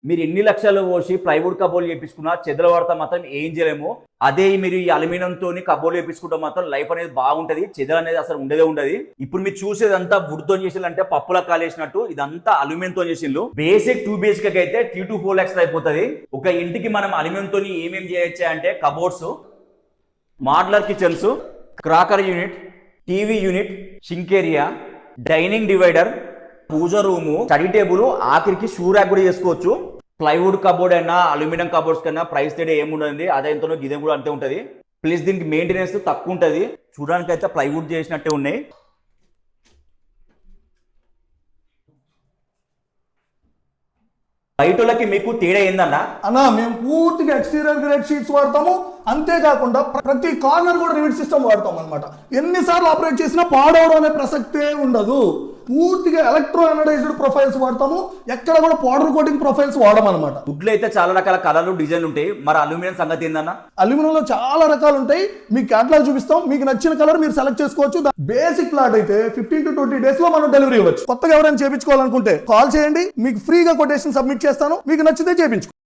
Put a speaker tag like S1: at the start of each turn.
S1: మీరు ఎన్ని లక్షలు పోసి ప్లైవుడ్ కబోర్డ్ చేయించుకున్నా చెదల వాడతా మాత్రం ఏం చేయలేము. అదే మీరు ఈ అల్యూమినియంతో కబోర్డ్ చేయించుకుంటే మాత్రం లైఫ్ అనేది బాగుంటది. చెదలు అనేది అసలు ఉండదే ఉండదు. ఇప్పుడు మీరు చూసేదంతా వుడ్తో చేసిందంటే పప్పులా కాలేసినట్టు ఇదంతా అల్యూమినియంతో చేసిండ్రు. బేసిక్ 2 BHK అయితే 3 to 4 lakhs అయిపోతుంది. ఒక ఇంటికి మనం అల్యూమినియంతో ఏమేమి చేయొచ్చు అంటే cupboards, modular kitchens, cracker unit, TV unit, sink area, dining divider, puja room, study table, ఆఖరికి షూ ర్యాక్ కూడా చేసుకోవచ్చు. ప్లైవుడ్ కబోర్డ్ అయినా అల్యూమినియం కబోర్డ్స్ కన్నా ప్రైస్ తేడా ఏముండదు. అదే ఎంతనో గిదే కూడా అంతే ఉంటుంది. ప్లస్ దీనికి మెయింటెనెన్స్ తక్కువ ఉంటుంది. చూడడానికి అయితే ప్లైవుడ్ చేసినట్టే ఉన్నాయి. బయటకి మీకు తేడా ఏందన్నా?
S2: అన్నా మేము పూర్తిగా ఎక్స్టీరియర్ గ్రేడ్ షీట్స్ వాడతాము. అంతేకాకుండా ప్రతి కార్నర్ కూడా రివిట్ సిస్టమ్ వాడతాం అనమాట. ఎన్నిసార్లు ఆపరేట్ చేసినా పాడవడం అనే ప్రసక్తే ఉండదు. పూర్తిగా ఎలక్ట్రో అనడైజ్డ్ ప్రొఫైల్స్ వాడతాము. ఎక్కడ కూడా పౌడర్ కోటింగ్ ప్రొఫైల్స్ వాడమన్నమాట.
S1: వుడ్లో అయితే చాలా రకాల కలర్లు, డిజైన్లు ఉంటాయి. మరి అల్యూమినియం సంగతి ఏందన్నా?
S2: అల్యూమినియంలో చాలా రకాలు ఉంటాయి. మీకు క్యాటలాగ్ చూపిస్తాం. మీకు నచ్చిన కలర్ మీరు సెలెక్ట్ చేసుకోవచ్చు. బేసిక్ ఫ్లాట్ అయితే 15 to 20 days లో మనం డెలివరీ ఇవ్వచ్చు. కొత్తగా ఎవరైనా చేయించుకోవాలనుకుంటే కాల్ చేయండి. మీకు ఫ్రీగా కొటేషన్ సబ్మిట్ చేస్తాను. మీకు నచ్చితే చేయించుకోండి.